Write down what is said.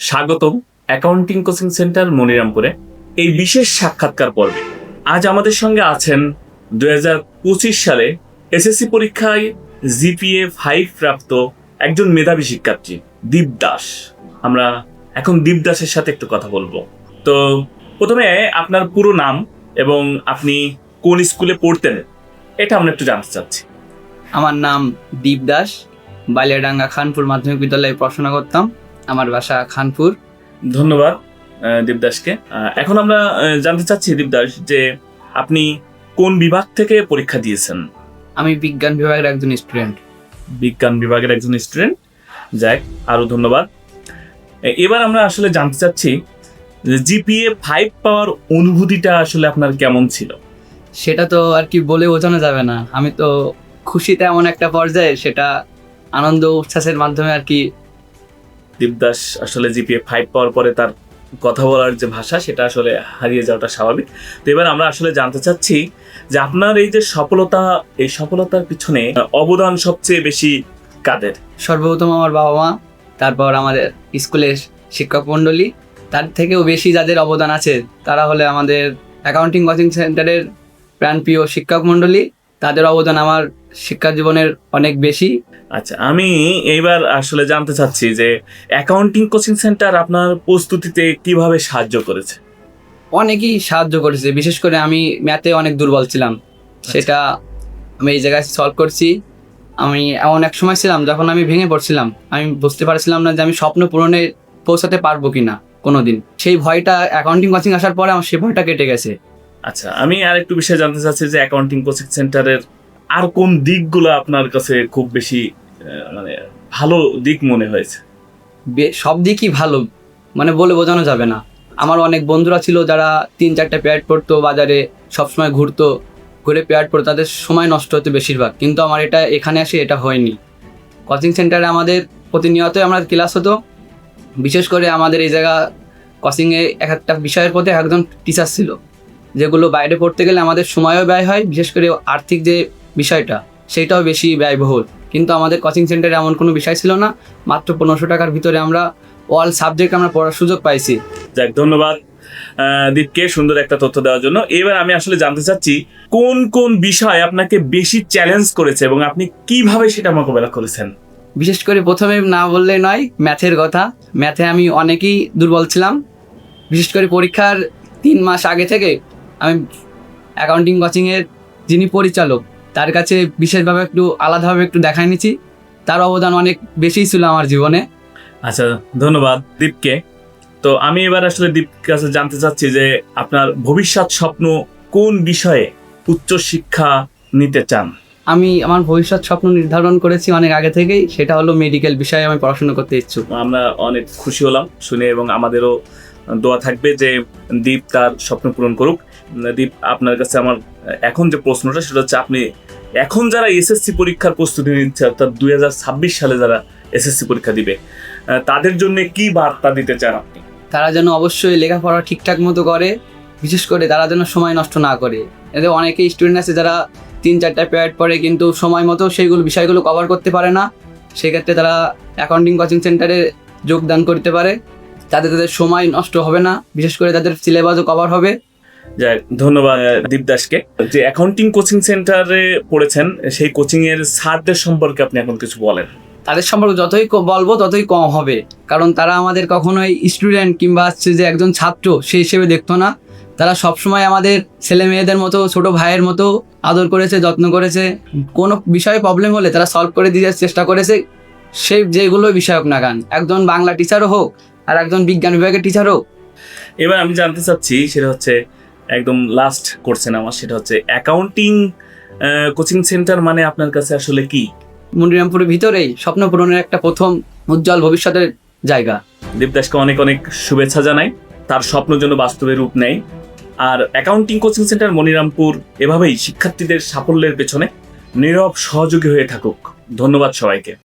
স্বাগতম accounting coaching centre মনিরামপুরে এই বিশেষ সাক্ষাৎকার পর্বে। আজ আমাদের সঙ্গে আছেন 2025 সালে এসএসসি পরীক্ষায় জিপিএ 5 প্রাপ্ত একজন মেধাবী শিক্ষার্থী দীপ দাস। আমরা এখন দীপ দাসের সাথে একটু কথা বলবো। তো প্রথমে আপনার পুরো নাম এবং আপনি কোন স্কুলে পড়তেন এটা আমরা একটু জানতে চাচ্ছি। আমার নাম দীপ দাস, বালিয়াডাঙ্গা খানপুর মাধ্যমিক বিদ্যালয়ে পড়াশোনা করতাম। আমার বাসা খানপুর। ধন্যবাদ দীপ দাসকে। এখন আমরা জানতে চাচ্ছি দীপ দাস যে আপনি কোন বিভাগ থেকে পরীক্ষা দিয়েছেন? আমি বিজ্ঞান বিভাগের একজন স্টুডেন্ট। বিজ্ঞান বিভাগের একজন স্টুডেন্ট, যাক আরো ধন্যবাদ। এবার আমরা আসলে জানতে চাচ্ছি যে জিপিএ 5 পাওয়ার অনুভূতিটা আসলে আপনার কেমন ছিল? সেটা তো আর কি বলে বোঝানো যাবে না। আমি তো খুশিতে এমন একটা পর্যায়ে, সেটা আনন্দ উচ্ছ্বাসের মাধ্যমে আর কি। দীপ দাস আসলে জিপিএ 5 পাওয়ার পরে তার কথা বলার যে ভাষা সেটা আসলে হারিয়ে যাওয়াটা স্বাভাবিক। তো এবার আমরা আসলে জানতে চাচ্ছি যে আপনার এই যে সফলতা, এই সফলতার পিছনে অবদান সবচেয়ে বেশি কাদের? সর্বপ্রথম আমার বাবা মা, তারপর আমাদের স্কুলের শিক্ষক মণ্ডলী, তার থেকেও বেশি যাদের অবদান আছে তারা হলে আমাদের অ্যাকাউন্টিং কোচিং সেন্টারের প্রাণপ্রিয় শিক্ষক মণ্ডলী। তাদের অবদান আমার শিক্ষা জীবনের অনেক বেশি। আচ্ছা, আমি এইবার আসলে জানতে চাচ্ছি যে অ্যাকাউন্টিং কোচিং সেন্টার আপনার প্রস্তুতিতে কিভাবে সাহায্য করেছে? অনেকেই সাহায্য করেছে। বিশেষ করে আমি ম্যাথে অনেক দুর্বল ছিলাম, সেটা আমি এই জায়গায় সলভ করছি। আমি এমন এক সময় ছিলাম যখন আমি ভেঙে পড়ছিলাম, আমি বুঝতে পারছিলাম না যে আমি স্বপ্ন পূরণে পৌঁছাতে পারবো কিনা কোনোদিন। সেই ভয়টা অ্যাকাউন্টিং কোচিং আসার পরে আমার সেই ভয়টা কেটে গেছে। আচ্ছা, আমি আর একটু বিষয় জানতে চাচ্ছি যে অ্যাকাউন্টিং কোচিং সেন্টারের আর কোন দিকগুলো আপনার কাছে খুব বেশি মানে ভালো দিক মনে হয়েছে? সব দিকই ভালো, মানে বলে বোঝানো যাবে না। আমার অনেক বন্ধুরা ছিল যারা 3-4টা প্যাড পড়তো, বাজারে সবসময় ঘুরতো, ঘুরে প্যাড পড়তো, তাদের সময় নষ্ট হতো বেশিরভাগ। কিন্তু আমার এখানে আসে এটা হয়নি। কোচিং সেন্টারে আমাদের প্রতিনিয়তই আমরা ক্লাস হতো। বিশেষ করে আমাদের এই জায়গা কোচিংয়ে এক একটা বিষয়ের প্রতি একজন টিচার ছিল, যেগুলো বাইরে পড়তে গেলে আমাদের সময়ও ব্যয় হয়। বিশেষ করে আর্থিক যে বিষয়টা, সেইটাও বেশি ব্যয়বহুল। কিন্তু আমাদের কোচিং সেন্টারে এমন কোনো বিষয় ছিল না। মাত্র 1500 টাকার ভিতরে আমরা অল সাবজেক্ট আমরা পড়ার সুযোগ পাইছি। যাক, ধন্যবাদ দীপকে সুন্দর একটা তথ্য দেওয়ার জন্য। এবার আমি আসলে জানতে চাচ্ছি কোন কোন বিষয় আপনাকে বেশি চ্যালেঞ্জ করেছে এবং আপনি কিভাবে সেটা মোকাবেলা করেছেন? বিশেষ করে প্রথমে না বললে নয়, ম্যাথের কথা। ম্যাথে আমি অনেকই দুর্বল ছিলাম। বিশেষ করে পরীক্ষার 3 মাস আগে থেকে আমি অ্যাকাউন্টিং কোচিংয়ের যিনি পরিচালক, তার কাছে বিশেষভাবে একটু আলাদাভাবে একটু দেখাই নিয়েছি। তার অবদান অনেক বেশিই ছিল আমার জীবনে। আচ্ছা, ধন্যবাদ দীপকে। তো আমি এবার আসলে দীপকে কাছে জানতে চাচ্ছি যে আপনার ভবিষ্যৎ স্বপ্ন কোন বিষয়ে উচ্চ শিক্ষা নিতে চান? আমি আমার ভবিষ্যৎ স্বপ্ন নির্ধারণ করেছি অনেক আগে থেকেই, সেটা হলো মেডিকেল বিষয়ে আমি পড়াশোনা করতে ইচ্ছুক। আমরা অনেক খুশি হলাম শুনে এবং আমাদেরও দোয়া থাকবে যে দীপ তার স্বপ্ন পূরণ করুক। দীপ, আপনার কাছে আমার এখন যে প্রশ্নটা সেটা হচ্ছে, আপনি এখন যারা এসএসসি পরীক্ষার প্রস্তুতি নিচ্ছে, অর্থাৎ 2026 সালে যারা এসএসসি পরীক্ষা দিবে, তাদের জন্য কি বার্তা দিতে চান আপনি? তারা যেন অবশ্যই লেখাপড়া ঠিকঠাক মতো করে। বিশেষ করে তারা যেন সময় নষ্ট না করে। এদের অনেকেই স্টুডেন্ট আছে যারা 3-4টা প্যাড পড়ে কিন্তু সময় মতো সেইগুলো বিষয়গুলো কভার করতে পারে না। সেক্ষেত্রে তারা অ্যাকাউন্টিং কোচিং সেন্টারে যোগদান করতে পারে, তাতে তাদের সময় নষ্ট হবে না, বিশেষ করে তাদের সিলেবাসও কভার হবে। যাই, ধন্যবাদ দীপ দাসকে। যে অ্যাকাউন্টিং কোচিং সেন্টারে পড়েছেন, সেই কোচিং এর স্যারদের সম্পর্কে আপনি এখন কিছু বলেন। তাদের সম্পর্কে যতই বলবো ততই কম হবে, কারণ তারা আমাদের কখনোই স্টুডেন্ট কিংবা হচ্ছে যে একজন ছাত্র সেই হিসেবে দেখতো না। তারা সবসময় আমাদের ছেলে মেয়েদের মতো, ছোট ভাইয়ের মতো আদর করেছে, যত্ন করেছে। কোনো বিষয়ে প্রবলেম হলে তারা সলভ করে দেওয়ার চেষ্টা করেছে, সে যেগুলো বিষয়ক না কেন। একজন বাংলা টিচারও হোক আর একজন বিজ্ঞান বিভাগের টিচার হোক। এবার আমি জানতে চাচ্ছি, সেটা হচ্ছে একদম লাস্ট কোশ্চেন আমার, সেটা হচ্ছে অ্যাকাউন্টিং কোচিং সেন্টার মানে আপনার কাছে আসলে কি? মনিরামপুরের ভিতরেই স্বপ্ন পূরণের একটা প্রথম উজ্জ্বল ভবিষ্যতের জায়গা। দীপ দাসকে অনেক অনেক শুভেচ্ছা জানাই, তার স্বপ্ন যেন বাস্তবে রূপ নেয়। আর অ্যাকাউন্টিং কোচিং সেন্টার মনিরামপুর এভাবেই শিক্ষার্থীদের সাফল্যের পেছনে নীরব সহযোগী হয়ে থাকুক। ধন্যবাদ সবাইকে।